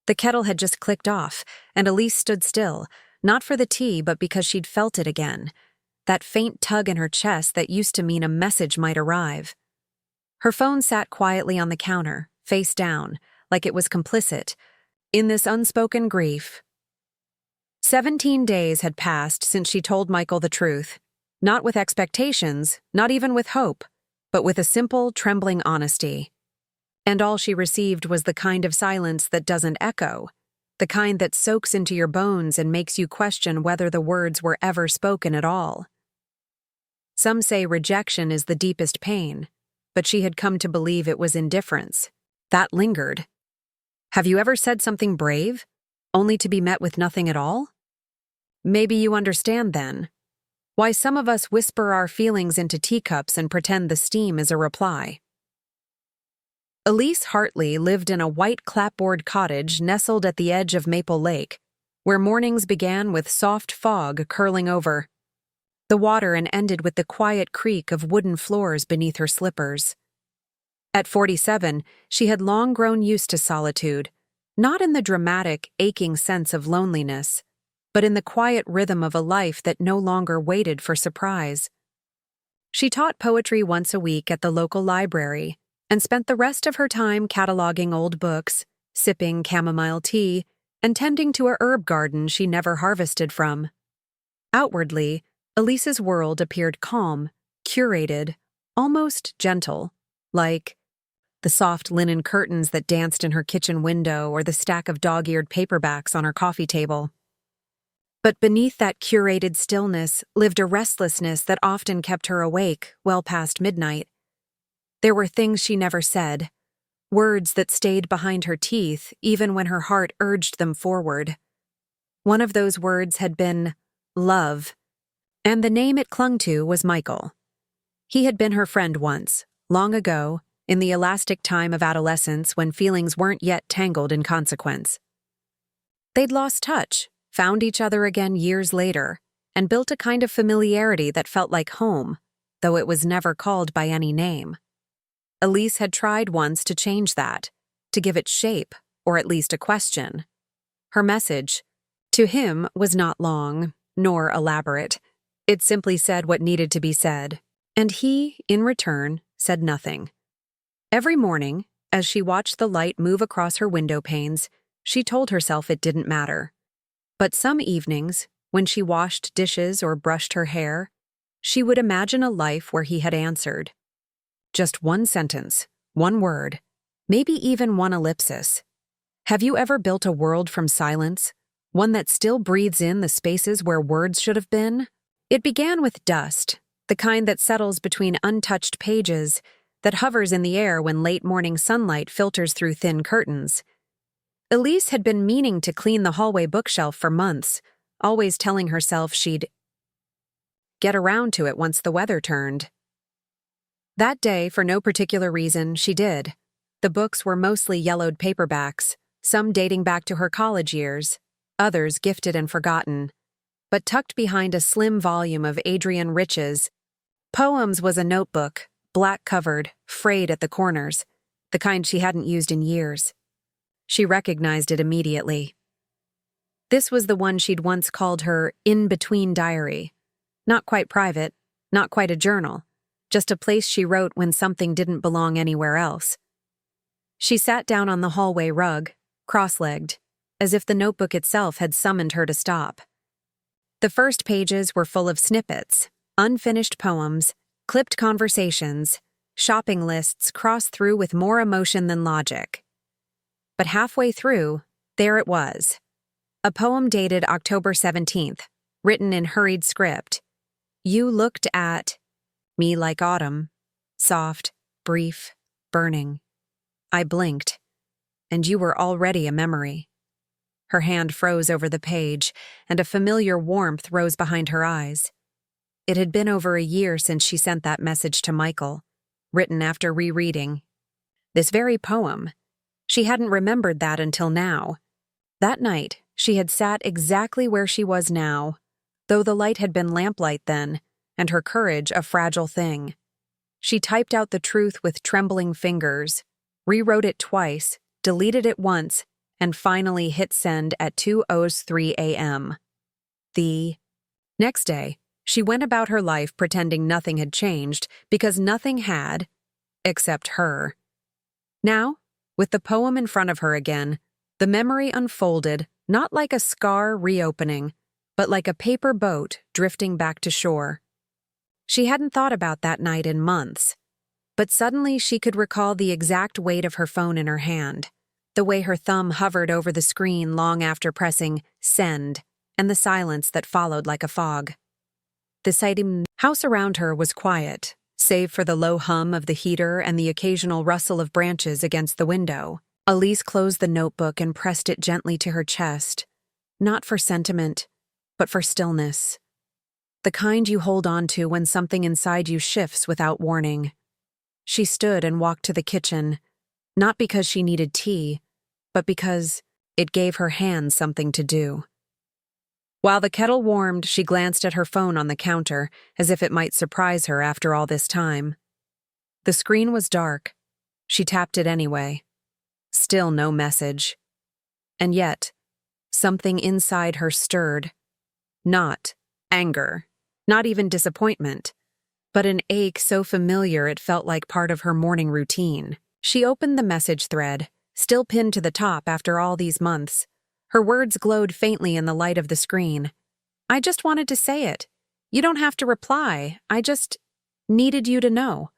The kettle had just clicked off, and Elise stood still, not for the tea but because she'd felt it again. That faint tug in her chest that used to mean a message might arrive. Her phone sat quietly on the counter, face down, like it was complicit in this unspoken grief. 17 days had passed since she told Michael the truth, not with expectations, not even with hope, but with a simple, trembling honesty. And all she received was the kind of silence that doesn't echo, the kind that soaks into your bones and makes you question whether the words were ever spoken at all. Some say rejection is the deepest pain, but she had come to believe it was indifference. That lingered. Have you ever said something brave, only to be met with nothing at all? Maybe you understand then why some of us whisper our feelings into teacups and pretend the steam is a reply. Elise Hartley lived in a white clapboard cottage nestled at the edge of Maple Lake, where mornings began with soft fog curling over the water and ended with the quiet creak of wooden floors beneath her slippers. At 47, she had long grown used to solitude, not in the dramatic, aching sense of loneliness, but in the quiet rhythm of a life that no longer waited for surprise. She taught poetry once a week at the local library and spent the rest of her time cataloging old books, sipping chamomile tea, and tending to a herb garden she never harvested from. Outwardly, Elise's world appeared calm, curated, almost gentle, like the soft linen curtains that danced in her kitchen window or the stack of dog-eared paperbacks on her coffee table. But beneath that curated stillness lived a restlessness that often kept her awake well past midnight. There were things she never said, words that stayed behind her teeth even when her heart urged them forward. One of those words had been love, and the name it clung to was Michael. He had been her friend once, long ago, in the elastic time of adolescence when feelings weren't yet tangled in consequence. They'd lost touch, found each other again years later, and built a kind of familiarity that felt like home, though it was never called by any name. Elise had tried once to change that, to give it shape, or at least a question. Her message, to him, was not long, nor elaborate. It simply said what needed to be said, and he, in return, said nothing. Every morning, as she watched the light move across her window panes, she told herself it didn't matter. But some evenings, when she washed dishes or brushed her hair, she would imagine a life where he had answered. Just one sentence, one word, maybe even one ellipsis. Have you ever built a world from silence, one that still breathes in the spaces where words should have been? It began with dust, the kind that settles between untouched pages, that hovers in the air when late morning sunlight filters through thin curtains. Elise had been meaning to clean the hallway bookshelf for months, always telling herself she'd get around to it once the weather turned. That day, for no particular reason, she did. The books were mostly yellowed paperbacks, some dating back to her college years, others gifted and forgotten. But tucked behind a slim volume of Adrienne Rich's Poems was a notebook, black-covered, frayed at the corners, the kind she hadn't used in years. She recognized it immediately. This was the one she'd once called her in-between diary. Not quite private, not quite a journal, just a place she wrote when something didn't belong anywhere else. She sat down on the hallway rug, cross-legged, as if the notebook itself had summoned her to stop. The first pages were full of snippets, unfinished poems, clipped conversations, shopping lists crossed through with more emotion than logic. But halfway through, there it was. A poem dated October 17th, written in hurried script. You looked at me like autumn, soft, brief, burning. I blinked, and you were already a memory. Her hand froze over the page, and a familiar warmth rose behind her eyes. It had been over a year since she sent that message to Michael, written after rereading. This very poem. She hadn't remembered that until now. That night, she had sat exactly where she was now, though the light had been lamplight then, and her courage a fragile thing. She typed out the truth with trembling fingers, rewrote it twice, deleted it once, and finally hit send at 2:03 a.m. The next day, she went about her life pretending nothing had changed because nothing had, except her. Now, with the poem in front of her again, the memory unfolded not like a scar reopening, but like a paper boat drifting back to shore. She hadn't thought about that night in months, but suddenly she could recall the exact weight of her phone in her hand, the way her thumb hovered over the screen long after pressing send, and the silence that followed like a fog. The house around her was quiet, save for the low hum of the heater and the occasional rustle of branches against the window. Elise closed the notebook and pressed it gently to her chest, not for sentiment, but for stillness. The kind you hold on to when something inside you shifts without warning. She stood and walked to the kitchen, not because she needed tea, but because it gave her hands something to do. While the kettle warmed, she glanced at her phone on the counter, as if it might surprise her after all this time. The screen was dark. She tapped it anyway. Still no message. And yet, something inside her stirred. Not anger, not even disappointment, but an ache so familiar it felt like part of her morning routine. She opened the message thread, still pinned to the top after all these months. Her words glowed faintly in the light of the screen. "I just wanted to say it. You don't have to reply. I just needed you to know."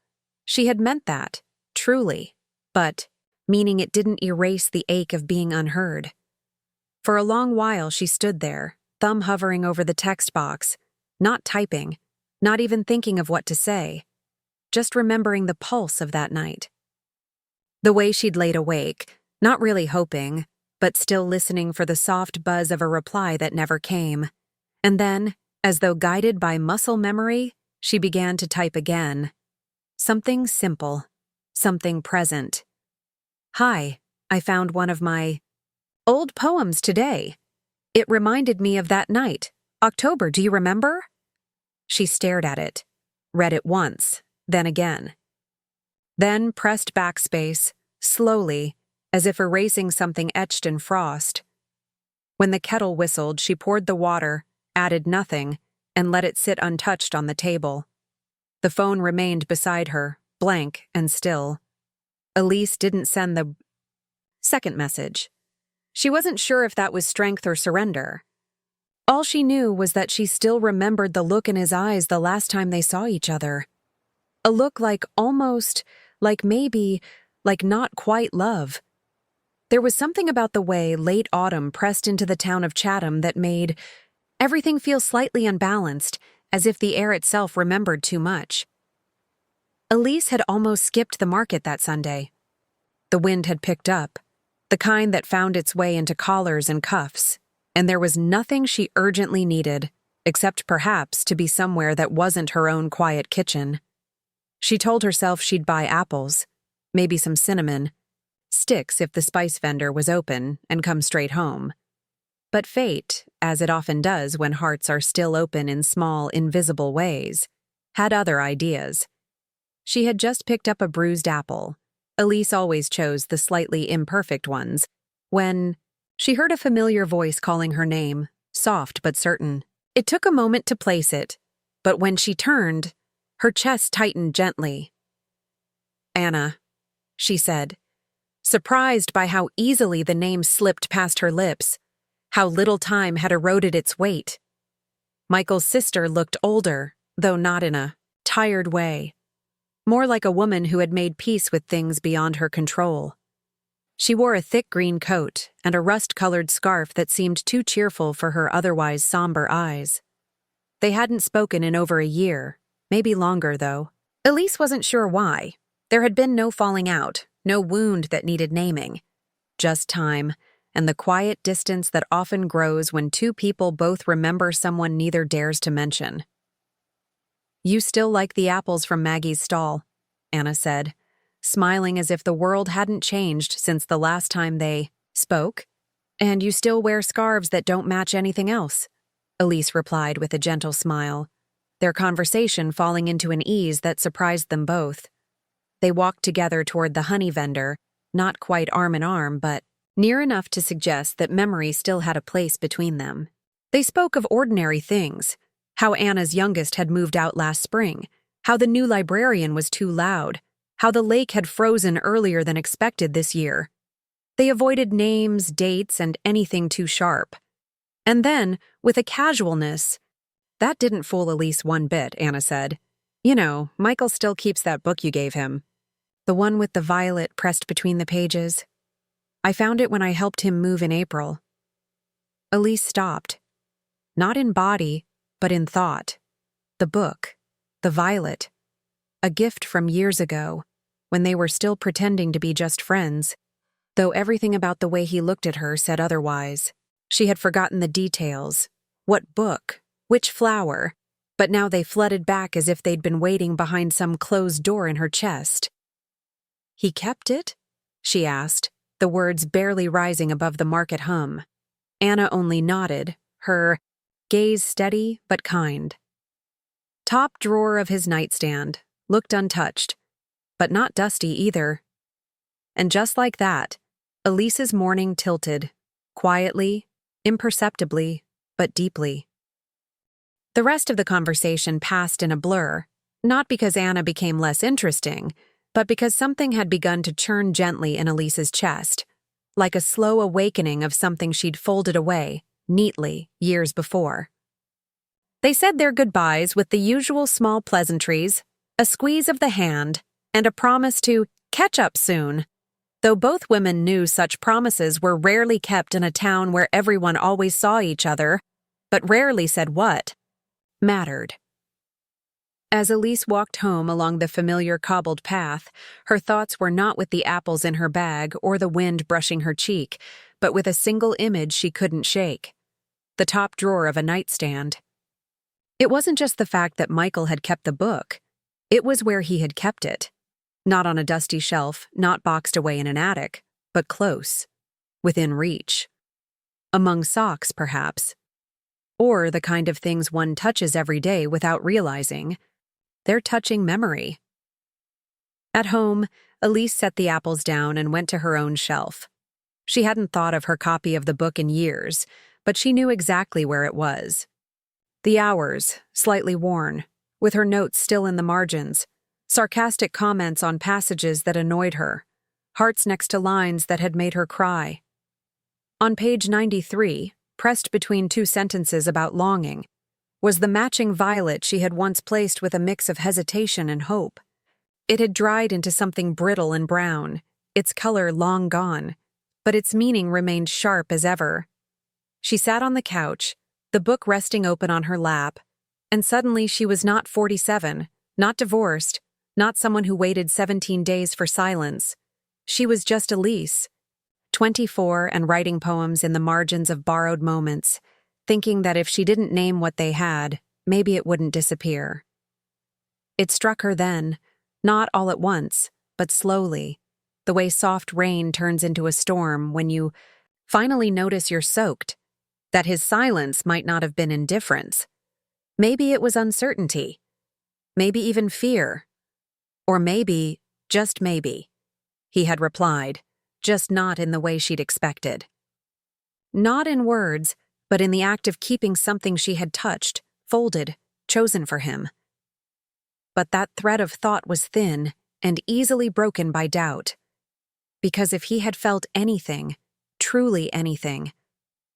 She had meant that, truly, but meaning it didn't erase the ache of being unheard. For a long while she stood there, thumb hovering over the text box, not typing, not even thinking of what to say, just remembering the pulse of that night. The way she'd laid awake, not really hoping, but still listening for the soft buzz of a reply that never came. And then, as though guided by muscle memory, she began to type again. Something simple, something present. "Hi, I found one of my old poems today. It reminded me of that night. October, do you remember?" She stared at it, read it once, then again. Then pressed backspace, slowly, as if erasing something etched in frost. When the kettle whistled, she poured the water, added nothing, and let it sit untouched on the table. The phone remained beside her, blank and still. Elise didn't send the second message. She wasn't sure if that was strength or surrender. All she knew was that she still remembered the look in his eyes the last time they saw each other. A look like almost, like maybe, like not quite love. There was something about the way late autumn pressed into the town of Chatham that made everything feel slightly unbalanced, as if the air itself remembered too much. Elise had almost skipped the market that Sunday. The wind had picked up, the kind that found its way into collars and cuffs, and there was nothing she urgently needed, except perhaps to be somewhere that wasn't her own quiet kitchen. She told herself she'd buy apples, maybe some cinnamon, sticks if the spice vendor was open, and come straight home. But fate, as it often does when hearts are still open in small, invisible ways, had other ideas. She had just picked up a bruised apple. Elise always chose the slightly imperfect ones, when she heard a familiar voice calling her name, soft but certain. It took a moment to place it, but when she turned, her chest tightened gently. "Anna," she said, surprised by how easily the name slipped past her lips, how little time had eroded its weight. Michael's sister looked older, though not in a tired way, more like a woman who had made peace with things beyond her control. She wore a thick green coat and a rust-colored scarf that seemed too cheerful for her otherwise somber eyes. They hadn't spoken in over a year, maybe longer, though. Elise wasn't sure why. There had been no falling out, no wound that needed naming. Just time, and the quiet distance that often grows when two people both remember someone neither dares to mention. "You still like the apples from Maggie's stall," Anna said, smiling as if the world hadn't changed since the last time they spoke. "And you still wear scarves that don't match anything else," Elise replied with a gentle smile, their conversation falling into an ease that surprised them both. They walked together toward the honey vendor, not quite arm in arm, but near enough to suggest that memory still had a place between them. They spoke of ordinary things, how Anna's youngest had moved out last spring, how the new librarian was too loud, how the lake had frozen earlier than expected this year. They avoided names, dates, and anything too sharp. And then, with a casualness, "That didn't fool Elise one bit," Anna said. "You know, Michael still keeps that book you gave him. The one with the violet pressed between the pages. I found it when I helped him move in April." Elise stopped. Not in body, but in thought. The book, the violet. A gift from years ago, when they were still pretending to be just friends, though everything about the way he looked at her said otherwise. She had forgotten the details. What book? Which flower? But now they flooded back as if they'd been waiting behind some closed door in her chest. "He kept it?" she asked, the words barely rising above the market hum. Anna only nodded, her gaze steady but kind. Top drawer of his nightstand, looked untouched, but not dusty either. And just like that, Elise's morning tilted, quietly, imperceptibly, but deeply. The rest of the conversation passed in a blur, not because Anna became less interesting, but because something had begun to churn gently in Elise's chest, like a slow awakening of something she'd folded away, neatly, years before. They said their goodbyes with the usual small pleasantries, a squeeze of the hand, and a promise to catch up soon, though both women knew such promises were rarely kept in a town where everyone always saw each other, but rarely said what mattered. As Elise walked home along the familiar cobbled path, her thoughts were not with the apples in her bag or the wind brushing her cheek, but with a single image she couldn't shake: the top drawer of a nightstand. It wasn't just the fact that Michael had kept the book. It was where he had kept it. Not on a dusty shelf, not boxed away in an attic, but close, within reach. Among socks, perhaps. Or the kind of things one touches every day without realizing. They're touching memory. At home, Elise set the apples down and went to her own shelf. She hadn't thought of her copy of the book in years, but she knew exactly where it was. The hours, slightly worn, with her notes still in the margins, sarcastic comments on passages that annoyed her, hearts next to lines that had made her cry. On page 93, pressed between two sentences about longing, was the matching violet she had once placed with a mix of hesitation and hope. It had dried into something brittle and brown, its color long gone, but its meaning remained sharp as ever. She sat on the couch, the book resting open on her lap, and suddenly she was not 47, not divorced, not someone who waited 17 days for silence. She was just Elise, 24 and writing poems in the margins of borrowed moments, thinking that if she didn't name what they had, maybe it wouldn't disappear. It struck her then, not all at once, but slowly, the way soft rain turns into a storm when you finally notice you're soaked, that his silence might not have been indifference. Maybe it was uncertainty, maybe even fear, or maybe, just maybe, he had replied, just not in the way she'd expected. Not in words, but in the act of keeping something she had touched, folded, chosen for him. But that thread of thought was thin and easily broken by doubt. Because if he had felt anything, truly anything,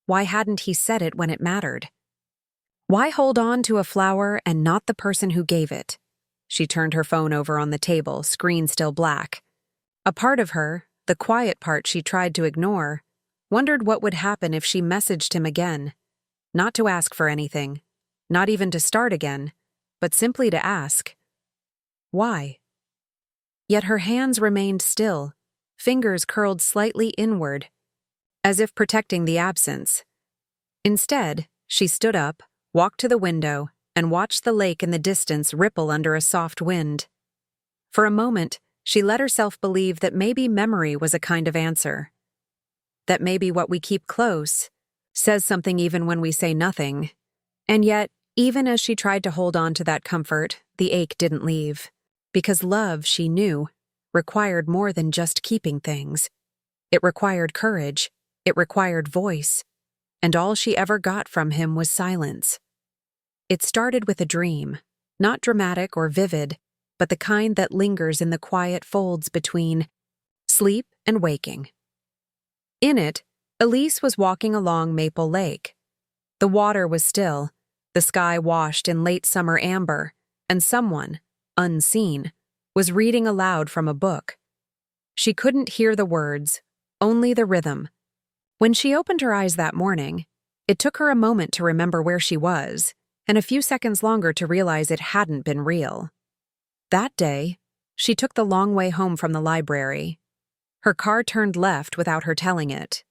why hadn't he said it when it mattered? Why hold on to a flower and not the person who gave it? She turned her phone over on the table, screen still black. A part of her, the quiet part she tried to ignore, wondered what would happen if she messaged him again. Not to ask for anything, not even to start again, but simply to ask. Why? Yet her hands remained still, fingers curled slightly inward, as if protecting the absence. Instead, she stood up, walked to the window, and watched the lake in the distance ripple under a soft wind. For a moment, she let herself believe that maybe memory was a kind of answer. That maybe what we keep close says something even when we say nothing. And yet, even as she tried to hold on to that comfort, the ache didn't leave. Because love, she knew, required more than just keeping things. It required courage. It required voice. And all she ever got from him was silence. It started with a dream, not dramatic or vivid, but the kind that lingers in the quiet folds between sleep and waking. In it, Elise was walking along Maple Lake. The water was still, the sky washed in late summer amber, and someone, unseen, was reading aloud from a book. She couldn't hear the words, only the rhythm. When she opened her eyes that morning, it took her a moment to remember where she was, and a few seconds longer to realize it hadn't been real. That day, she took the long way home from the library. Her car turned left without her telling it,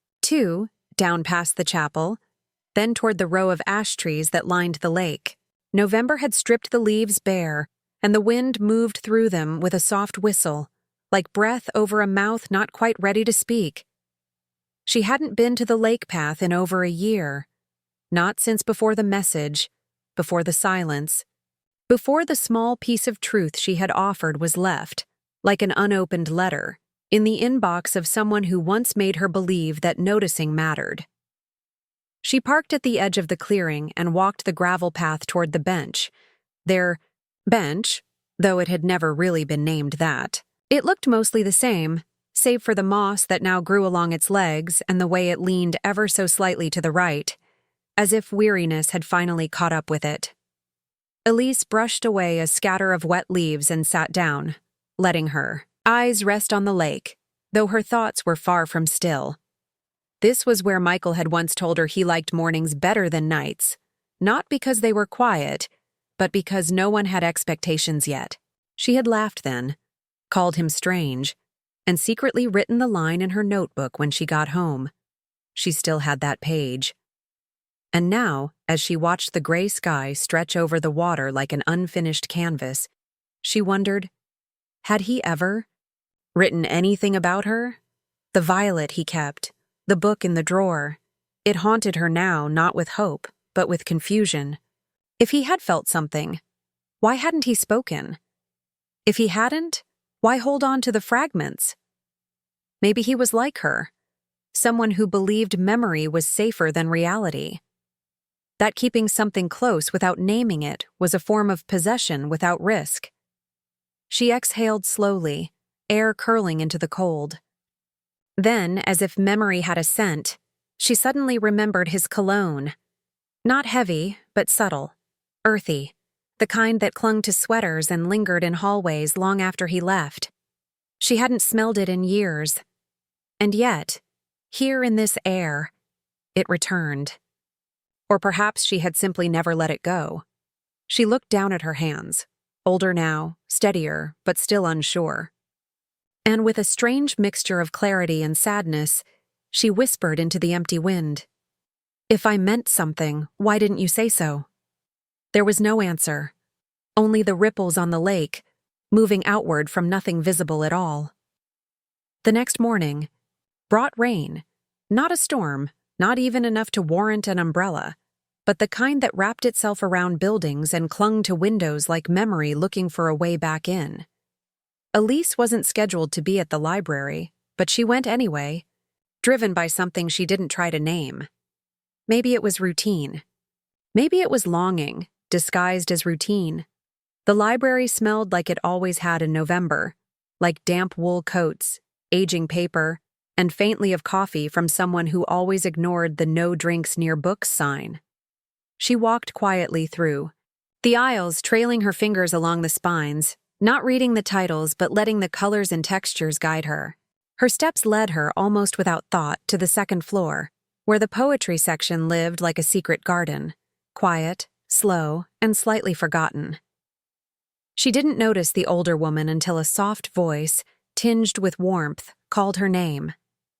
down past the chapel, then toward the row of ash trees that lined the lake. November had stripped the leaves bare, and the wind moved through them with a soft whistle, like breath over a mouth not quite ready to speak. She hadn't been to the lake path in over a year, not since before the message, before the silence, before the small piece of truth she had offered was left, like an unopened letter, in the inbox of someone who once made her believe that noticing mattered. She parked at the edge of the clearing and walked the gravel path toward the bench. Their bench, though it had never really been named that. It looked mostly the same, save for the moss that now grew along its legs and the way it leaned ever so slightly to the right, as if weariness had finally caught up with it. Elise brushed away a scatter of wet leaves and sat down, letting her eyes rest on the lake, though her thoughts were far from still. This was where Michael had once told her he liked mornings better than nights, not because they were quiet, but because no one had expectations yet. She had laughed then, called him strange, and secretly written the line in her notebook when she got home. She still had that page. And now, as she watched the gray sky stretch over the water like an unfinished canvas, she wondered, had he ever written anything about her? The violet he kept, the book in the drawer. It haunted her now, not with hope, but with confusion. If he had felt something, why hadn't he spoken? If he hadn't, why hold on to the fragments? Maybe he was like her, someone who believed memory was safer than reality. That keeping something close without naming it was a form of possession without risk. She exhaled slowly, air curling into the cold. Then, as if memory had a scent, she suddenly remembered his cologne. Not heavy, but subtle, earthy, the kind that clung to sweaters and lingered in hallways long after he left. She hadn't smelled it in years. And yet, here in this air, it returned. Or perhaps she had simply never let it go. She looked down at her hands, older now, steadier, but still unsure. And with a strange mixture of clarity and sadness, she whispered into the empty wind, "If I meant something, why didn't you say so?" There was no answer, only the ripples on the lake, moving outward from nothing visible at all. The next morning brought rain, not a storm, not even enough to warrant an umbrella, but the kind that wrapped itself around buildings and clung to windows like memory looking for a way back in. Elise wasn't scheduled to be at the library, but she went anyway, driven by something she didn't try to name. Maybe it was routine. Maybe it was longing, disguised as routine. The library smelled like it always had in November, like damp wool coats, aging paper, and faintly of coffee from someone who always ignored the "no drinks near books" sign. She walked quietly through the aisles, trailing her fingers along the spines, not reading the titles but letting the colors and textures guide her. Her steps led her, almost without thought, to the second floor, where the poetry section lived like a secret garden, quiet, slow, and slightly forgotten. She didn't notice the older woman until a soft voice, tinged with warmth, called her name.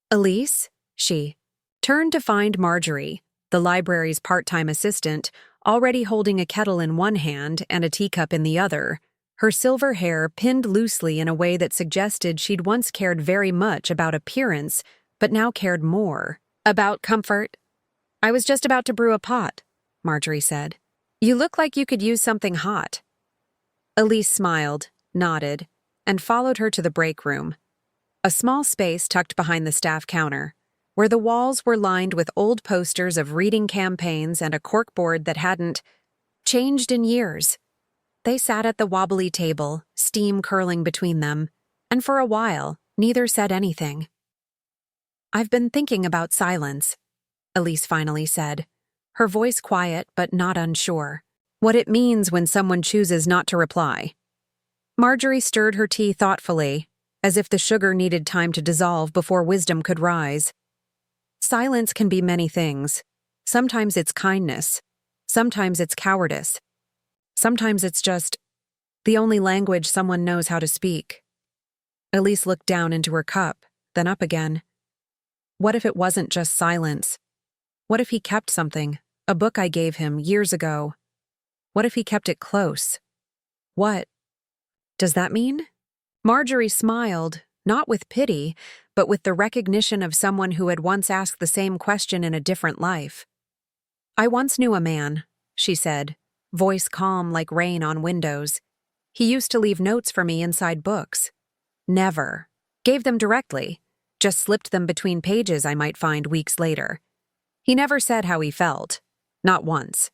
"Elise?" She turned to find Marjorie, the library's part-time assistant, already holding a kettle in one hand and a teacup in the other, her silver hair pinned loosely in a way that suggested she'd once cared very much about appearance, but now cared more about comfort. "I was just about to brew a pot," Marjorie said. "You look like you could use something hot." Elise smiled, nodded, and followed her to the break room. A small space tucked behind the staff counter, where the walls were lined with old posters of reading campaigns and a corkboard that hadn't changed in years. They sat at the wobbly table, steam curling between them, and for a while, neither said anything. "I've been thinking about silence," Elise finally said, her voice quiet but not unsure. "What it means when someone chooses not to reply." Marjorie stirred her tea thoughtfully, as if the sugar needed time to dissolve before wisdom could rise. Silence can be many things. Sometimes it's kindness. Sometimes it's cowardice. Sometimes it's just the only language someone knows how to speak. Elise looked down into her cup, then up again. What if it wasn't just silence? What if he kept something, a book I gave him years ago? What if he kept it close? What does that mean? Marjorie smiled, not with pity, but with the recognition of someone who had once asked the same question in a different life. "I once knew a man," she said, voice calm like rain on windows. "He used to leave notes for me inside books. Never gave them directly, just slipped them between pages I might find weeks later. He never said how he felt, not once.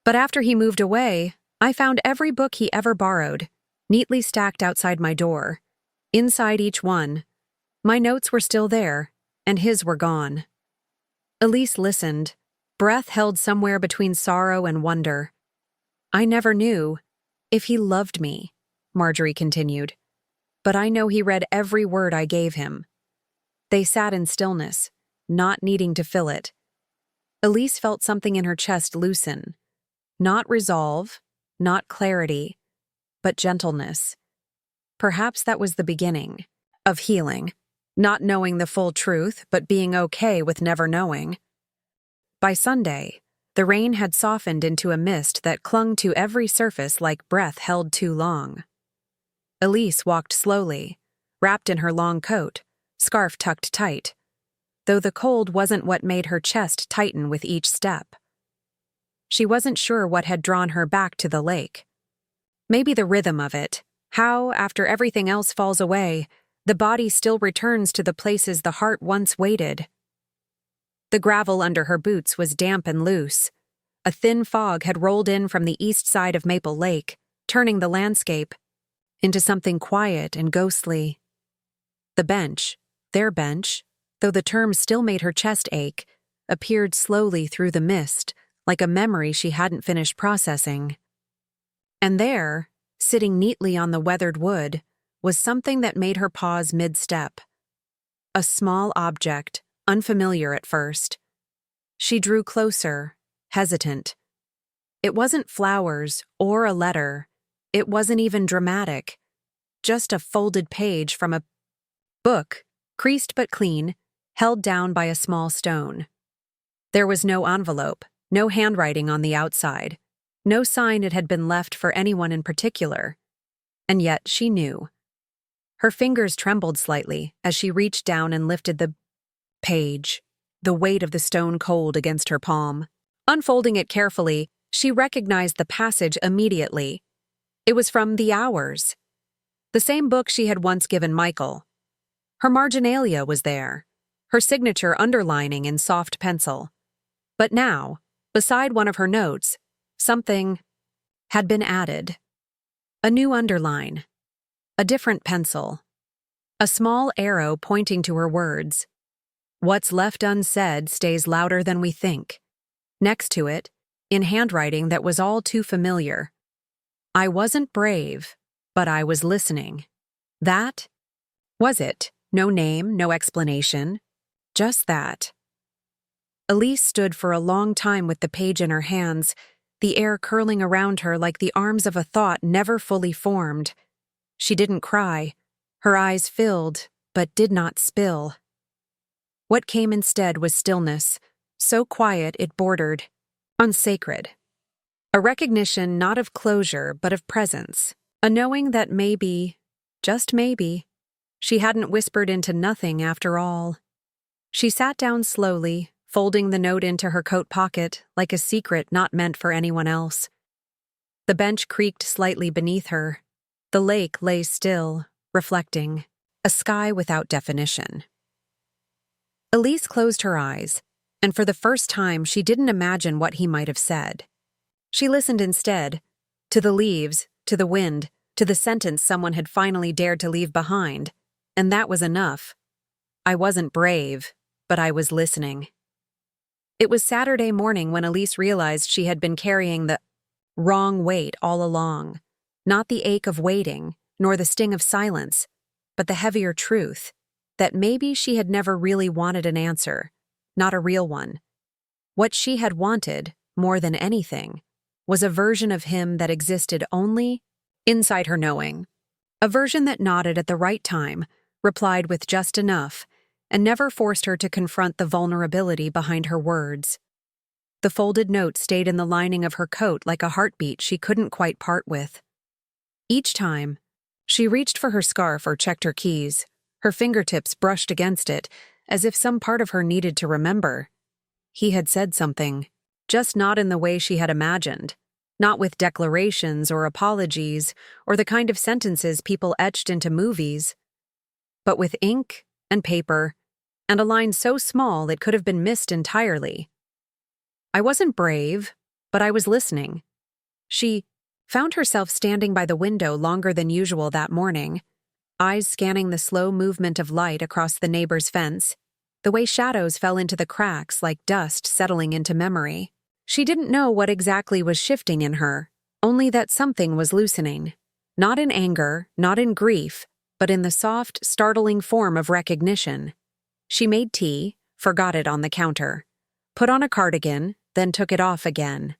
But after he moved away, I found every book he ever borrowed, neatly stacked outside my door. Inside each one, my notes were still there, and his were gone." Elise listened, breath held somewhere between sorrow and wonder. "I never knew if he loved me," Marjorie continued. "But I know he read every word I gave him." They sat in stillness, not needing to fill it. Elise felt something in her chest loosen. Not resolve, not clarity, but gentleness. Perhaps that was the beginning of healing, not knowing the full truth, but being okay with never knowing. By Sunday, the rain had softened into a mist that clung to every surface like breath held too long. Elise walked slowly, wrapped in her long coat, scarf tucked tight, though the cold wasn't what made her chest tighten with each step. She wasn't sure what had drawn her back to the lake. Maybe the rhythm of it, how, after everything else falls away, the body still returns to the places the heart once waited. The gravel under her boots was damp and loose. A thin fog had rolled in from the east side of Maple Lake, turning the landscape into something quiet and ghostly. The bench, their bench, though the term still made her chest ache, appeared slowly through the mist, like a memory she hadn't finished processing. And there, sitting neatly on the weathered wood, was something that made her pause mid-step. A small object, unfamiliar at first. She drew closer, hesitant. It wasn't flowers or a letter. It wasn't even dramatic. Just a folded page from a book, creased but clean, held down by a small stone. There was no envelope, no handwriting on the outside, no sign it had been left for anyone in particular. And yet she knew. Her fingers trembled slightly as she reached down and lifted the page, the weight of the stone cold against her palm. Unfolding it carefully, she recognized the passage immediately. It was from The Hours, the same book she had once given Michael. Her marginalia was there, her signature underlining in soft pencil. But now, beside one of her notes, something had been added. A new underline, a different pencil, a small arrow pointing to her words. "What's left unsaid stays louder than we think." Next to it, in handwriting that was all too familiar, "I wasn't brave, but I was listening." That was it. No name, no explanation. Just that. Elise stood for a long time with the page in her hands, the air curling around her like the arms of a thought never fully formed. She didn't cry. Her eyes filled, but did not spill. What came instead was stillness, so quiet it bordered on sacred. A recognition not of closure, but of presence. A knowing that maybe, just maybe, she hadn't whispered into nothing after all. She sat down slowly, folding the note into her coat pocket like a secret not meant for anyone else. The bench creaked slightly beneath her. The lake lay still, reflecting. a sky without definition. Elise closed her eyes, and for the first time she didn't imagine what he might have said. She listened instead, to the leaves, to the wind, to the sentence someone had finally dared to leave behind, and that was enough. I wasn't brave, but I was listening. It was Saturday morning when Elise realized she had been carrying the wrong weight all along. Not the ache of waiting, nor the sting of silence, but the heavier truth that maybe she had never really wanted an answer, not a real one. What she had wanted, more than anything, was a version of him that existed only inside her knowing. A version that nodded at the right time, replied with just enough, and never forced her to confront the vulnerability behind her words. The folded note stayed in the lining of her coat like a heartbeat she couldn't quite part with. Each time, she reached for her scarf or checked her keys. Her fingertips brushed against it, as if some part of her needed to remember. He had said something, just not in the way she had imagined. Not with declarations or apologies or the kind of sentences people etched into movies, but with ink and paper and a line so small it could have been missed entirely. I wasn't brave, but I was listening. She found herself standing by the window longer than usual that morning, eyes scanning the slow movement of light across the neighbor's fence, the way shadows fell into the cracks like dust settling into memory. She didn't know what exactly was shifting in her, only that something was loosening. Not in anger, not in grief, but in the soft, startling form of recognition. She made tea, forgot it on the counter, put on a cardigan, then took it off again.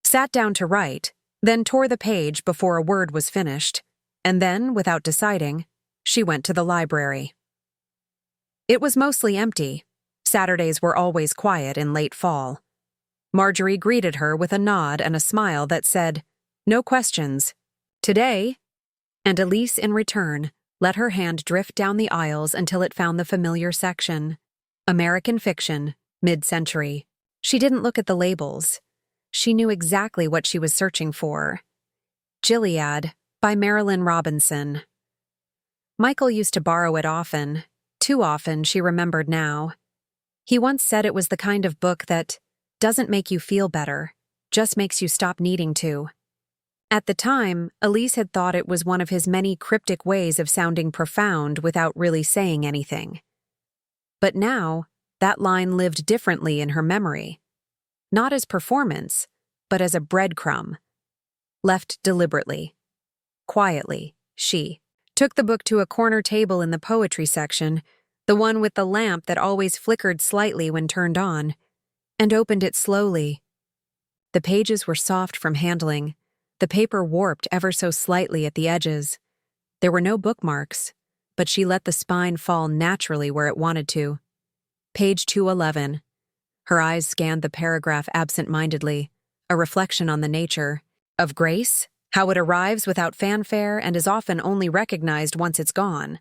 Sat down to write, then tore the page before a word was finished, and then, without deciding, she went to the library. It was mostly empty. Saturdays were always quiet in late fall. Marjorie greeted her with a nod and a smile that said, "No questions. Today," and Elise, in return, let her hand drift down the aisles until it found the familiar section. American fiction, mid-century. She didn't look at the labels. She knew exactly what she was searching for. Gilead, by Marilynne Robinson. Michael used to borrow it often. Too often, she remembered now. He once said it was the kind of book that doesn't make you feel better, just makes you stop needing to. At the time, Elise had thought it was one of his many cryptic ways of sounding profound without really saying anything. But now, that line lived differently in her memory. Not as performance, but as a breadcrumb. Left deliberately. Quietly, she took the book to a corner table in the poetry section, the one with the lamp that always flickered slightly when turned on, and opened it slowly. The pages were soft from handling, the paper warped ever so slightly at the edges. There were no bookmarks, but she let the spine fall naturally where it wanted to. Page 211. Her eyes scanned the paragraph absent-mindedly, a reflection on the nature of grace, how it arrives without fanfare and is often only recognized once it's gone.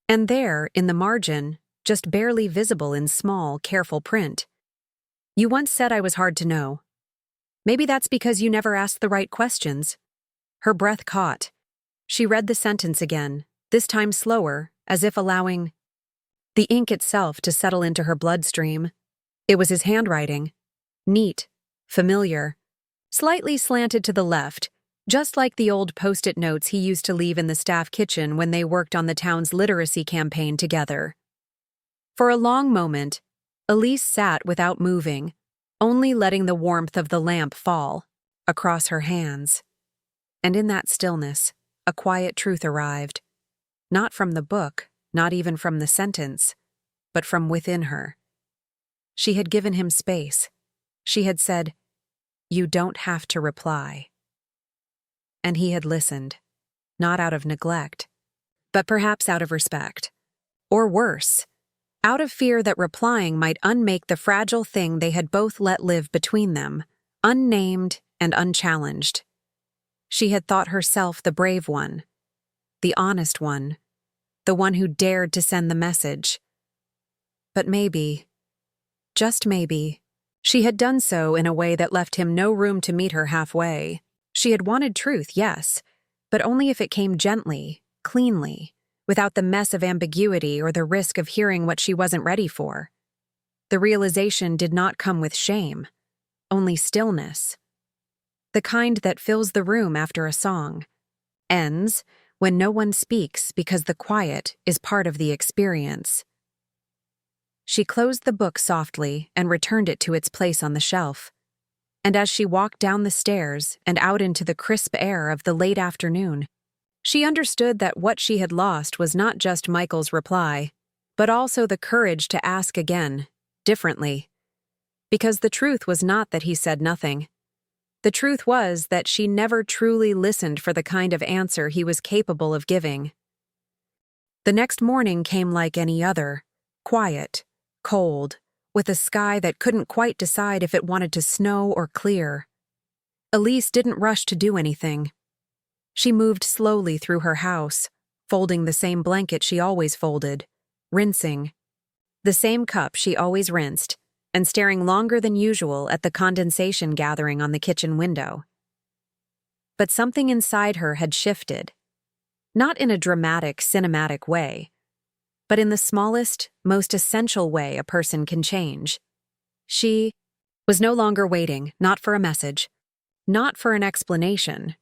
And there, in the margin, just barely visible in small, careful print, "You once said I was hard to know. Maybe that's because you never asked the right questions." Her breath caught. She read the sentence again, this time slower, as if allowing the ink itself to settle into her bloodstream. It was his handwriting. Neat, familiar, slightly slanted to the left, just like the old Post-it notes he used to leave in the staff kitchen when they worked on the town's literacy campaign together. For a long moment, Elise sat without moving, only letting the warmth of the lamp fall across her hands. And in that stillness, a quiet truth arrived. Not from the book, not even from the sentence, but from within her. She had given him space. She had said, "You don't have to reply." And he had listened, not out of neglect, but perhaps out of respect. Or worse, out of fear that replying might unmake the fragile thing they had both let live between them, unnamed and unchallenged. She had thought herself the brave one, the honest one, the one who dared to send the message. But maybe, just maybe, she had done so in a way that left him no room to meet her halfway. She had wanted truth, yes, but only if it came gently, cleanly, without the mess of ambiguity or the risk of hearing what she wasn't ready for. The realization did not come with shame, only stillness. The kind that fills the room after a song, ends when no one speaks because the quiet is part of the experience. She closed the book softly and returned it to its place on the shelf. And as she walked down the stairs and out into the crisp air of the late afternoon, she understood that what she had lost was not just Michael's reply, but also the courage to ask again, differently. Because the truth was not that he said nothing. The truth was that she never truly listened for the kind of answer he was capable of giving. The next morning came like any other, quiet, cold, with a sky that couldn't quite decide if it wanted to snow or clear. Elise didn't rush to do anything. She moved slowly through her house, folding the same blanket she always folded, rinsing the same cup she always rinsed, and staring longer than usual at the condensation gathering on the kitchen window. But something inside her had shifted, not in a dramatic, cinematic way, but in the smallest, most essential way a person can change. She was no longer waiting, not for a message, not for an explanation,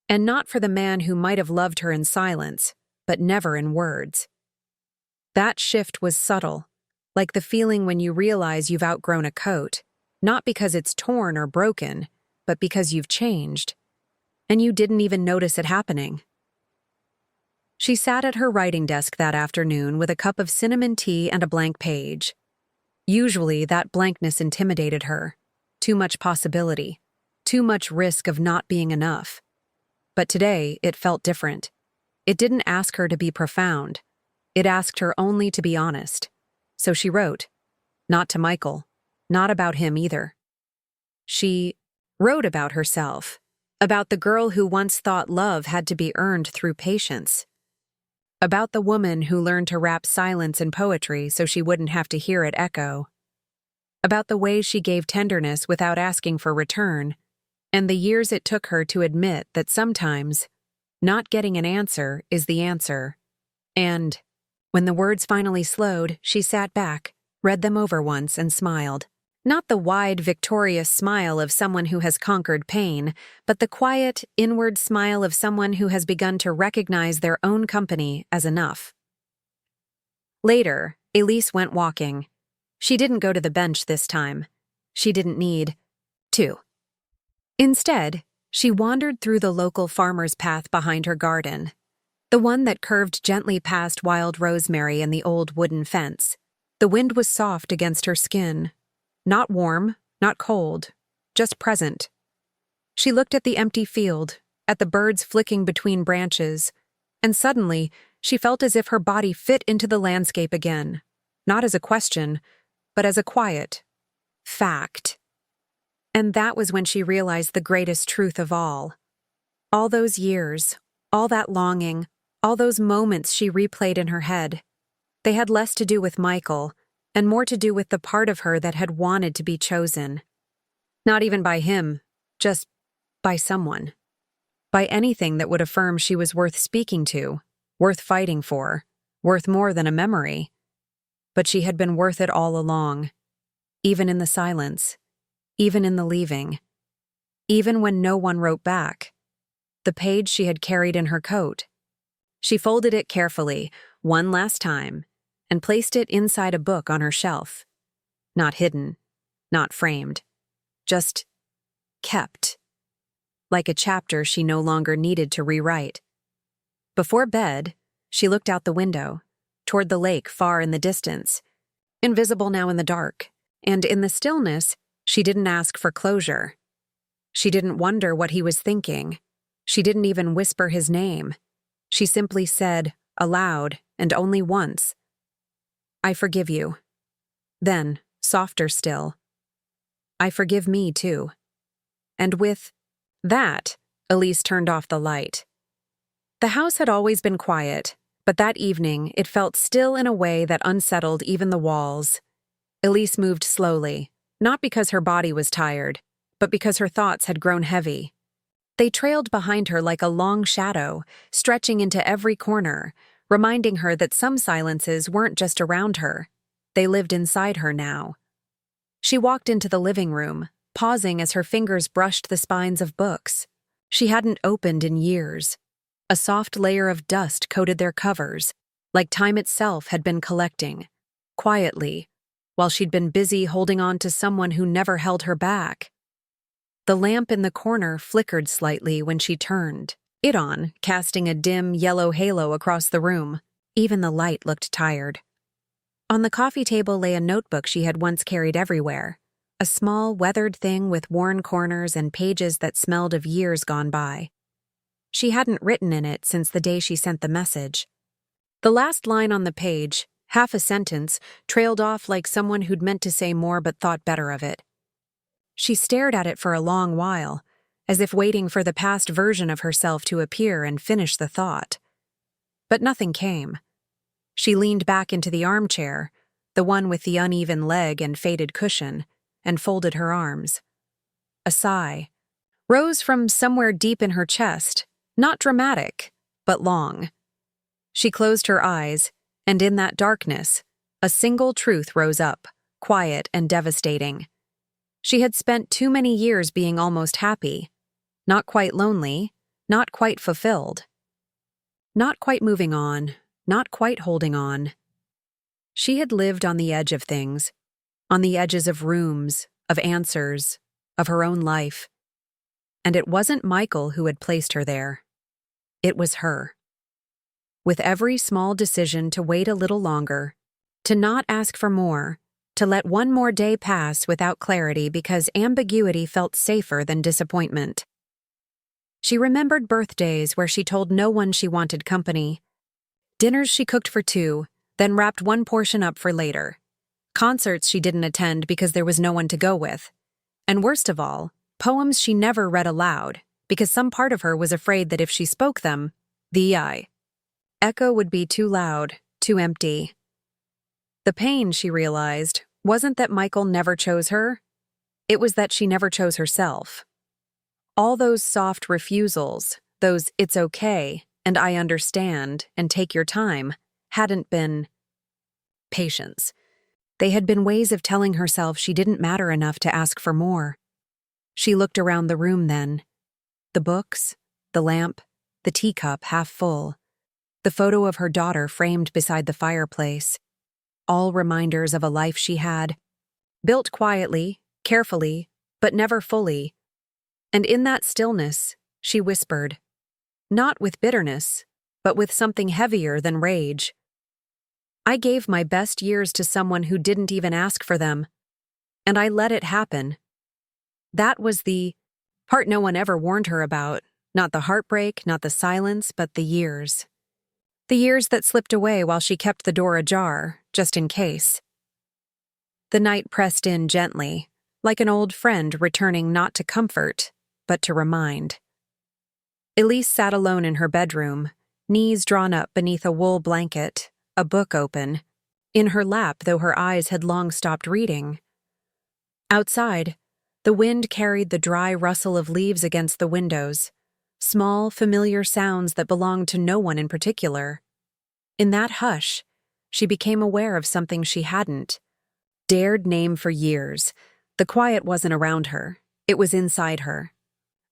and not for the man who might have loved her in silence, but never in words. That shift was subtle, like the feeling when you realize you've outgrown a coat, not because it's torn or broken, but because you've changed, and you didn't even notice it happening. She sat at her writing desk that afternoon with a cup of cinnamon tea and a blank page. Usually, that blankness intimidated her. Too much possibility. Too much risk of not being enough. But today, it felt different. It didn't ask her to be profound. It asked her only to be honest. So she wrote. Not to Michael. Not about him either. She wrote about herself. About the girl who once thought love had to be earned through patience. About the woman who learned to wrap silence in poetry so she wouldn't have to hear it echo. About the ways she gave tenderness without asking for return, and the years it took her to admit that sometimes not getting an answer is the answer. And when the words finally slowed, she sat back, read them over once, and smiled. Not the wide, victorious smile of someone who has conquered pain, but the quiet, inward smile of someone who has begun to recognize their own company as enough. Later, Elise went walking. She didn't go to the bench this time. She didn't need to. Instead, she wandered through the local farmer's path behind her garden, the one that curved gently past wild rosemary and the old wooden fence. The wind was soft against her skin. Not warm, not cold, just present. She looked at the empty field, at the birds flicking between branches, and suddenly she felt as if her body fit into the landscape again, not as a question, but as a quiet fact. And that was when she realized the greatest truth of all. All those years, all that longing, all those moments she replayed in her head, they had less to do with Michael, and more to do with the part of her that had wanted to be chosen. Not even by him, just by someone. By anything that would affirm she was worth speaking to, worth fighting for, worth more than a memory. But she had been worth it all along, even in the silence, even in the leaving, even when no one wrote back. The page she had carried in her coat. She folded it carefully, one last time, and placed it inside a book on her shelf. Not hidden, not framed, just kept, like a chapter she no longer needed to rewrite. Before bed, she looked out the window, toward the lake far in the distance, invisible now in the dark, and in the stillness, she didn't ask for closure. She didn't wonder what he was thinking. She didn't even whisper his name. She simply said, aloud, and only once, I forgive you. Then, softer still, I forgive me too. And with that, Elise turned off the light. The house had always been quiet, but that evening it felt still in a way that unsettled even the walls. Elise moved slowly, not because her body was tired, but because her thoughts had grown heavy. They trailed behind her like a long shadow, stretching into every corner, reminding her that some silences weren't just around her. They lived inside her now. She walked into the living room, pausing as her fingers brushed the spines of books she hadn't opened in years. A soft layer of dust coated their covers, like time itself had been collecting, quietly, while she'd been busy holding on to someone who never held her back. The lamp in the corner flickered slightly when she turned it on, casting a dim yellow halo across the room. Even the light looked tired. On the coffee table lay a notebook she had once carried everywhere, a small, weathered thing with worn corners and pages that smelled of years gone by. She hadn't written in it since the day she sent the message. The last line on the page, half a sentence, trailed off like someone who'd meant to say more but thought better of it. She stared at it for a long while, as if waiting for the past version of herself to appear and finish the thought. But nothing came. She leaned back into the armchair, the one with the uneven leg and faded cushion, and folded her arms. A sigh rose from somewhere deep in her chest, not dramatic, but long. She closed her eyes, and in that darkness, a single truth rose up, quiet and devastating. She had spent too many years being almost happy, not quite lonely, not quite fulfilled, not quite moving on, not quite holding on. She had lived on the edge of things, on the edges of rooms, of answers, of her own life. And it wasn't Michael who had placed her there. It was her. With every small decision to wait a little longer, to not ask for more, to let one more day pass without clarity because ambiguity felt safer than disappointment. She remembered birthdays where she told no one she wanted company, dinners she cooked for two, then wrapped one portion up for later, concerts she didn't attend because there was no one to go with, and worst of all, poems she never read aloud because some part of her was afraid that if she spoke them, the echo would be too loud, too empty. The pain, she realized, wasn't that Michael never chose her. It was that she never chose herself. All those soft refusals, those "it's okay" and "I understand" and "take your time," hadn't been patience. They had been ways of telling herself she didn't matter enough to ask for more. She looked around the room then. The books, the lamp, the teacup half full, the photo of her daughter framed beside the fireplace, all reminders of a life she had, built quietly, carefully, but never fully. And in that stillness, she whispered, not with bitterness, but with something heavier than rage. I gave my best years to someone who didn't even ask for them, and I let it happen. That was the part no one ever warned her about, not the heartbreak, not the silence, but the years. The years that slipped away while she kept the door ajar, just in case. The night pressed in gently, like an old friend returning not to comfort, but to remind. Elise sat alone in her bedroom, knees drawn up beneath a wool blanket, a book open, in her lap though her eyes had long stopped reading. Outside, the wind carried the dry rustle of leaves against the windows, small, familiar sounds that belonged to no one in particular. In that hush, she became aware of something she hadn't dared name for years. The quiet wasn't around her, it was inside her.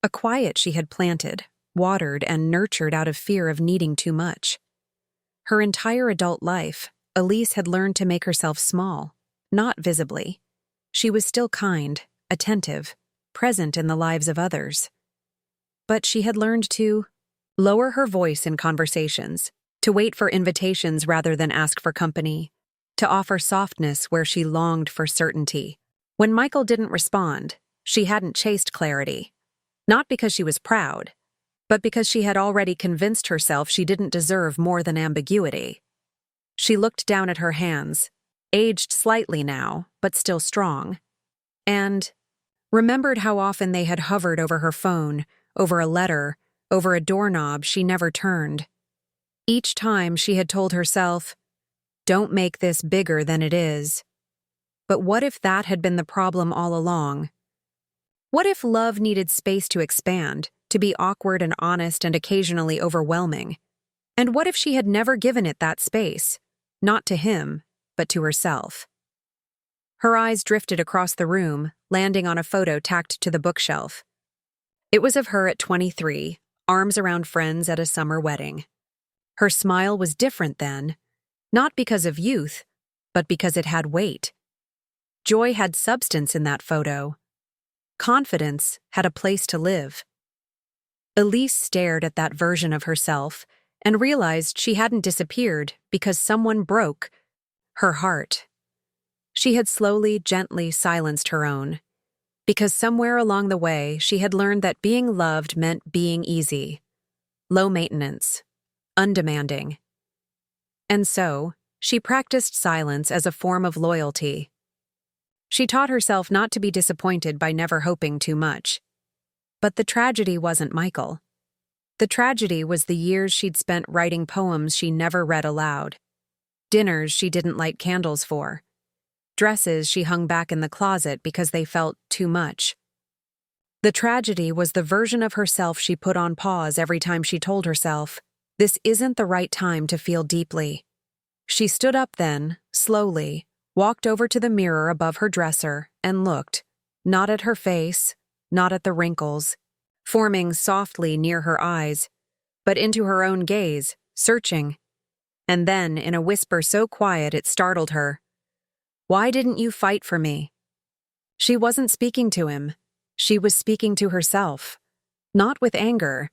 A quiet she had planted, watered, and nurtured out of fear of needing too much. Her entire adult life, Elise had learned to make herself small, not visibly. She was still kind, attentive, present in the lives of others. But she had learned to lower her voice in conversations, to wait for invitations rather than ask for company, to offer softness where she longed for certainty. When Michael didn't respond, she hadn't chased clarity. Not because she was proud, but because she had already convinced herself she didn't deserve more than ambiguity. She looked down at her hands, aged slightly now, but still strong, and remembered how often they had hovered over her phone, over a letter, over a doorknob she never turned. Each time she had told herself, "Don't make this bigger than it is." But what if that had been the problem all along? What if love needed space to expand, to be awkward and honest and occasionally overwhelming? And what if she had never given it that space? Not to him, but to herself. Her eyes drifted across the room, landing on a photo tacked to the bookshelf. It was of her at 23, arms around friends at a summer wedding. Her smile was different then, not because of youth, but because it had weight. Joy had substance in that photo. Confidence had a place to live. Elise stared at that version of herself and realized she hadn't disappeared because someone broke her heart. She had slowly, gently silenced her own, because somewhere along the way she had learned that being loved meant being easy, low maintenance, undemanding. And so, she practiced silence as a form of loyalty. She taught herself not to be disappointed by never hoping too much. But the tragedy wasn't Michael. The tragedy was the years she'd spent writing poems she never read aloud, dinners she didn't light candles for, dresses she hung back in the closet because they felt too much. The tragedy was the version of herself she put on pause every time she told herself, "This isn't the right time to feel deeply." She stood up then, slowly, walked over to the mirror above her dresser, and looked, not at her face, not at the wrinkles, forming softly near her eyes, but into her own gaze, searching. And then, in a whisper so quiet it startled her, "Why didn't you fight for me?" She wasn't speaking to him. She was speaking to herself, not with anger,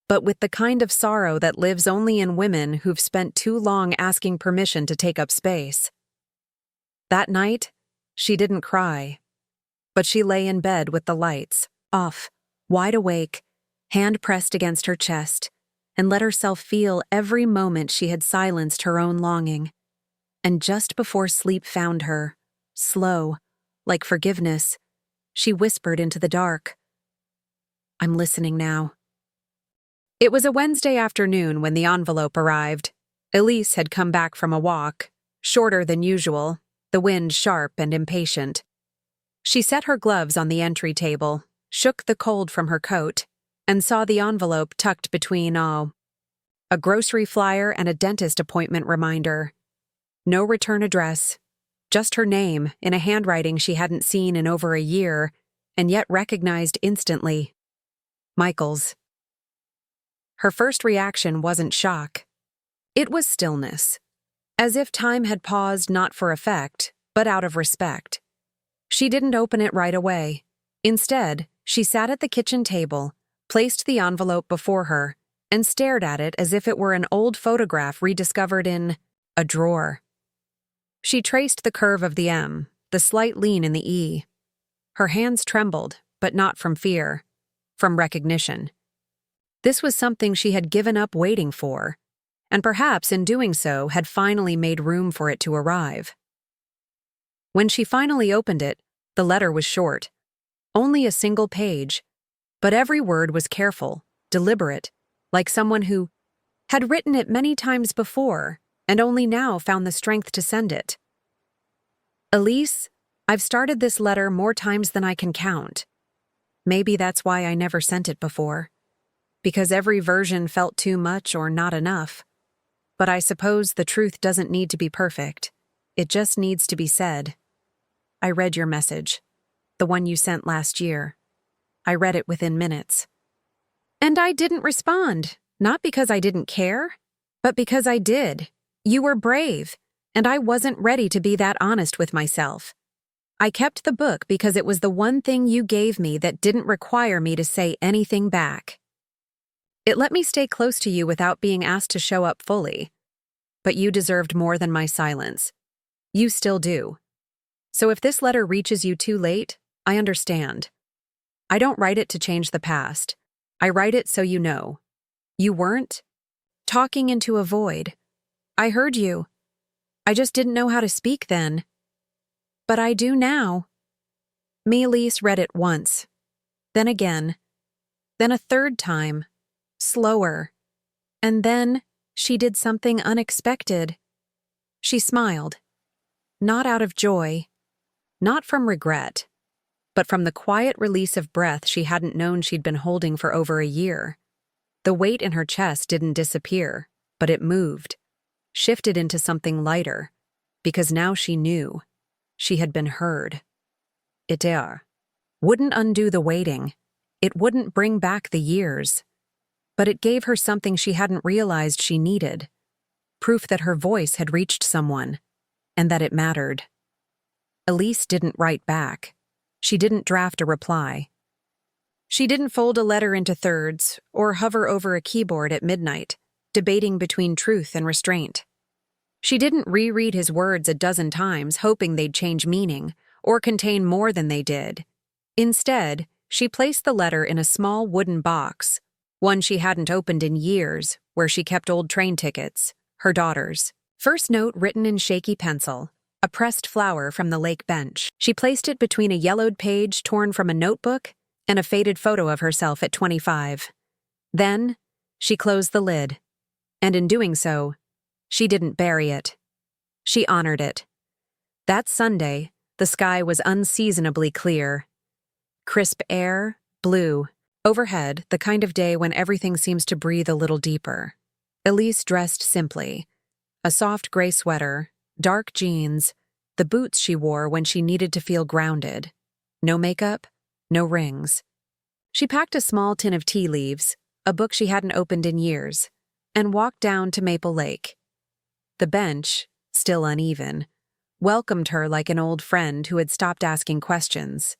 but with the kind of sorrow that lives only in women who've spent too long asking permission to take up space. That night, she didn't cry, but she lay in bed with the lights off, wide awake, hand pressed against her chest, and let herself feel every moment she had silenced her own longing. And just before sleep found her, slow, like forgiveness, she whispered into the dark, "I'm listening now." It was a Wednesday afternoon when the envelope arrived. Elise had come back from a walk, shorter than usual, the wind sharp and impatient. She set her gloves on the entry table, shook the cold from her coat, and saw the envelope tucked between a grocery flyer and a dentist appointment reminder. No return address, just her name in a handwriting she hadn't seen in over a year, and yet recognized instantly. Michael's. Her first reaction wasn't shock. It was stillness, as if time had paused not for effect, but out of respect. She didn't open it right away. Instead, she sat at the kitchen table, placed the envelope before her, and stared at it as if it were an old photograph rediscovered in a drawer. She traced the curve of the M, the slight lean in the E. Her hands trembled, but not from fear, from recognition. This was something she had given up waiting for, and perhaps in doing so had finally made room for it to arrive. When she finally opened it, the letter was short, only a single page, but every word was careful, deliberate, like someone who had written it many times before and only now found the strength to send it. "Elise, I've started this letter more times than I can count. Maybe that's why I never sent it before, because every version felt too much or not enough. But I suppose the truth doesn't need to be perfect. It just needs to be said. I read your message, the one you sent last year. I read it within minutes. And I didn't respond, not because I didn't care, but because I did. You were brave, and I wasn't ready to be that honest with myself. I kept the book because it was the one thing you gave me that didn't require me to say anything back. It let me stay close to you without being asked to show up fully. But you deserved more than my silence. You still do. So if this letter reaches you too late, I understand. I don't write it to change the past. I write it so you know. You weren't talking into a void. I heard you. I just didn't know how to speak then. But I do now." Elise read it once, then again, then a third time, slower, and then she did something unexpected. She smiled, not out of joy, not from regret, but from the quiet release of breath she hadn't known she'd been holding for over a year. The weight in her chest didn't disappear, but it moved, shifted into something lighter, because now she knew. She had been heard. It wouldn't undo the waiting. It wouldn't bring back the years. But it gave her something she hadn't realized she needed. Proof that her voice had reached someone, and that it mattered. Elise didn't write back. She didn't draft a reply. She didn't fold a letter into thirds or hover over a keyboard at midnight, debating between truth and restraint. She didn't reread his words a dozen times, hoping they'd change meaning or contain more than they did. Instead, she placed the letter in a small wooden box, one she hadn't opened in years, where she kept old train tickets, her daughter's. First note written in shaky pencil, a pressed flower from the lake bench. She placed it between a yellowed page torn from a notebook and a faded photo of herself at 25. Then, she closed the lid, and in doing so, she didn't bury it. She honored it. That Sunday, the sky was unseasonably clear. Crisp air, blue. Overhead, the kind of day when everything seems to breathe a little deeper. Elise dressed simply. A soft gray sweater, dark jeans, the boots she wore when she needed to feel grounded. No makeup, no rings. She packed a small tin of tea leaves, a book she hadn't opened in years, and walked down to Maple Lake. The bench, still uneven, welcomed her like an old friend who had stopped asking questions.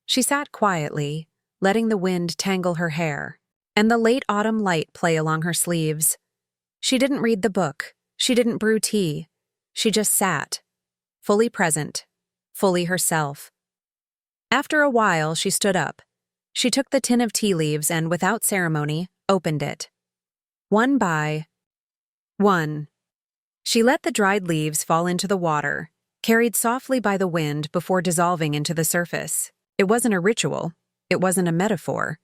She sat quietly, letting the wind tangle her hair, and the late autumn light play along her sleeves. She didn't read the book. She didn't brew tea. She just sat, fully present, fully herself. After a while, she stood up. She took the tin of tea leaves and, without ceremony, opened it. One by one. She let the dried leaves fall into the water, carried softly by the wind before dissolving into the surface. It wasn't a ritual. It wasn't a metaphor.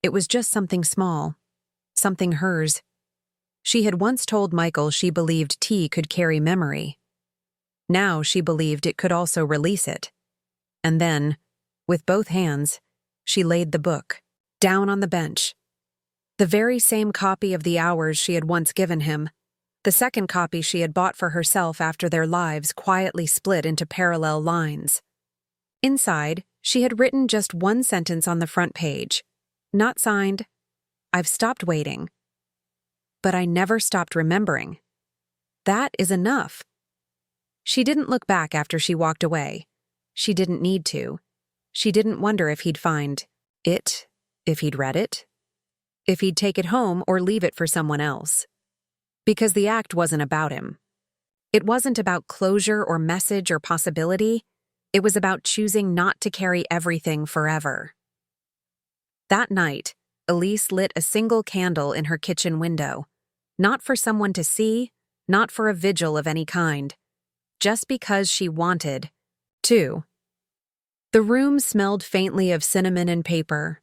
It was just something small. Something hers. She had once told Michael she believed tea could carry memory. Now she believed it could also release it. And then, with both hands, she laid the book down on the bench. The very same copy of the hours she had once given him. The second copy she had bought for herself after their lives quietly split into parallel lines. Inside, she had written just one sentence on the front page. Not signed, "I've stopped waiting. But I never stopped remembering." That is enough. She didn't look back after she walked away. She didn't need to. She didn't wonder if he'd find it, if he'd read it, if he'd take it home or leave it for someone else. Because the act wasn't about him. It wasn't about closure or message or possibility. It was about choosing not to carry everything forever. That night, Elise lit a single candle in her kitchen window. Not for someone to see, not for a vigil of any kind. Just because she wanted to. The room smelled faintly of cinnamon and paper,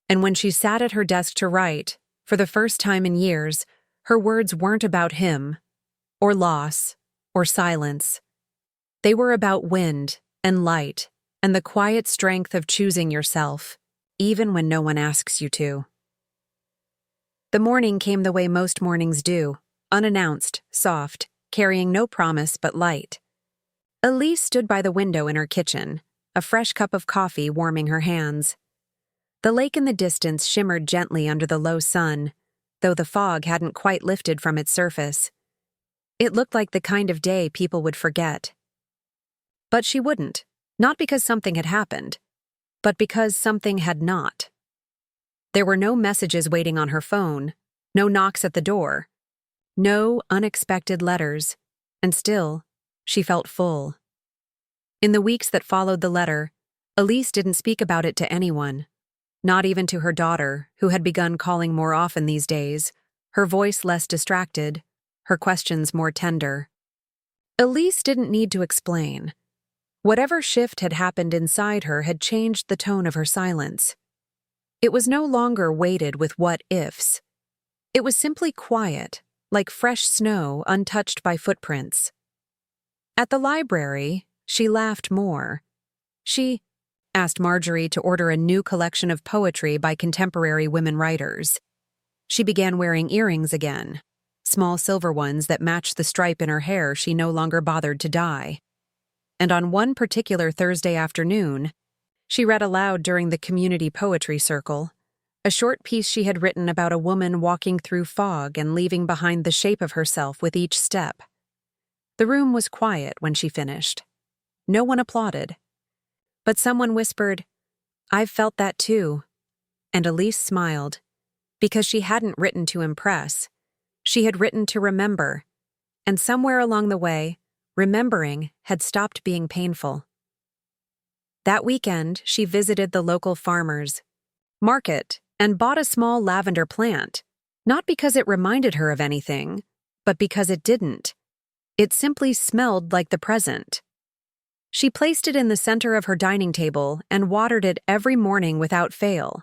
and when she sat at her desk to write, for the first time in years, her words weren't about him, or loss, or silence. They were about wind and light and the quiet strength of choosing yourself, even when no one asks you to. The morning came the way most mornings do, unannounced, soft, carrying no promise but light. Elise stood by the window in her kitchen, a fresh cup of coffee warming her hands. The lake in the distance shimmered gently under the low sun, though the fog hadn't quite lifted from its surface. It looked like the kind of day people would forget. But she wouldn't, not because something had happened, but because something had not. There were no messages waiting on her phone, no knocks at the door, no unexpected letters, and still, she felt full. In the weeks that followed the letter, Elise didn't speak about it to anyone, not even to her daughter, who had begun calling more often these days, her voice less distracted, her questions more tender. Elise didn't need to explain. Whatever shift had happened inside her had changed the tone of her silence. It was no longer weighted with what-ifs. It was simply quiet, like fresh snow untouched by footprints. At the library, she laughed more. She asked Marjorie to order a new collection of poetry by contemporary women writers. She began wearing earrings again. small silver ones that matched the stripe in her hair she no longer bothered to dye. And on one particular Thursday afternoon, she read aloud during the community poetry circle a short piece she had written about a woman walking through fog and leaving behind the shape of herself with each step. The room was quiet when she finished. No one applauded. But someone whispered, "I've felt that too." And Elise smiled, because she hadn't written to impress. She had written to remember, and somewhere along the way, remembering had stopped being painful. That weekend, she visited the local farmer's market and bought a small lavender plant, not because it reminded her of anything, but because it didn't. It simply smelled like the present. She placed it in the center of her dining table and watered it every morning without fail.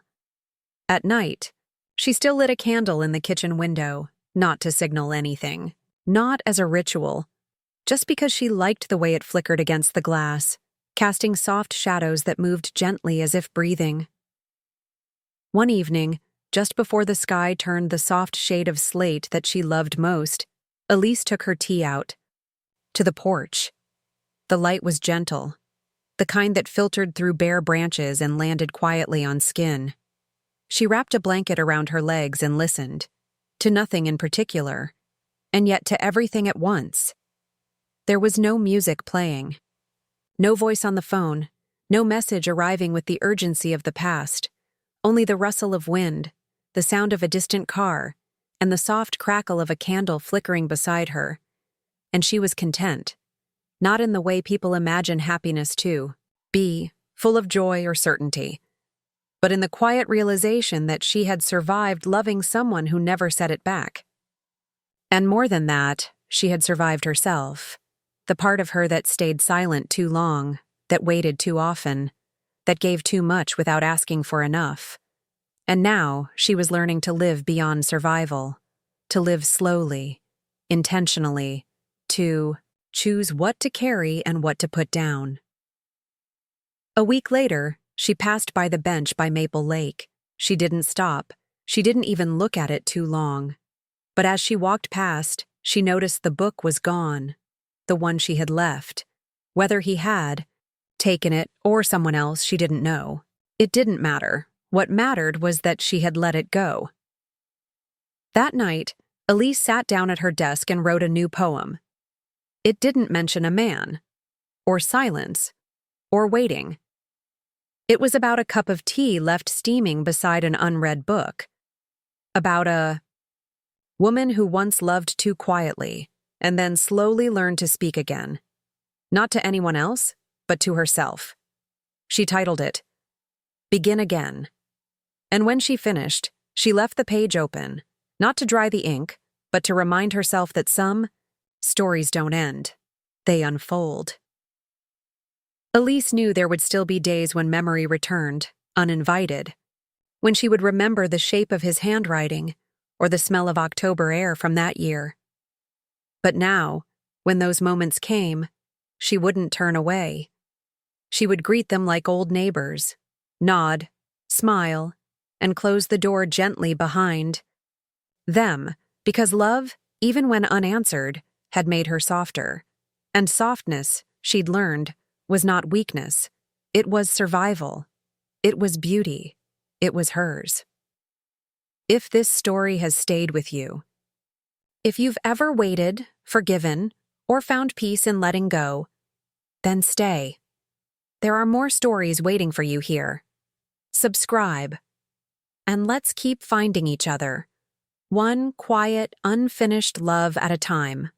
At night, she still lit a candle in the kitchen window, not to signal anything, not as a ritual, just because she liked the way it flickered against the glass, casting soft shadows that moved gently as if breathing. One evening, just before the sky turned the soft shade of slate that she loved most, Elise took her tea out to the porch. The light was gentle, the kind that filtered through bare branches and landed quietly on skin. She wrapped a blanket around her legs and listened, to nothing in particular, and yet to everything at once. There was no music playing, no voice on the phone, no message arriving with the urgency of the past, only the rustle of wind, the sound of a distant car, and the soft crackle of a candle flickering beside her. And she was content, not in the way people imagine happiness to be, full of joy or certainty, but in the quiet realization that she had survived loving someone who never set it back. And more than that, she had survived herself, the part of her that stayed silent too long, that waited too often, that gave too much without asking for enough. And now she was learning to live beyond survival, to live slowly, intentionally, to choose what to carry and what to put down. A week later, she passed by the bench by Maple Lake. She didn't stop. She didn't even look at it too long. But as she walked past, she noticed the book was gone, the one she had left. Whether he had taken it or someone else she didn't know. It didn't matter. What mattered was that she had let it go. That night, Elise sat down at her desk and wrote a new poem. It didn't mention a man, or silence, or waiting. It was about a cup of tea left steaming beside an unread book. About a woman who once loved too quietly, and then slowly learned to speak again. Not to anyone else, but to herself. She titled it, Begin Again. And when she finished, she left the page open, not to dry the ink, but to remind herself that some stories don't end. They unfold. Elise knew there would still be days when memory returned, uninvited, when she would remember the shape of his handwriting or the smell of October air from that year. But now, when those moments came, she wouldn't turn away. She would greet them like old neighbors, nod, smile, and close the door gently behind them, because love, even when unanswered, had made her softer. And softness, she'd learned, was not weakness. It was survival. It was beauty. It was hers. If this story has stayed with you, if you've ever waited, forgiven, or found peace in letting go, then stay. There are more stories waiting for you here. Subscribe. And let's keep finding each other, one quiet, unfinished love at a time.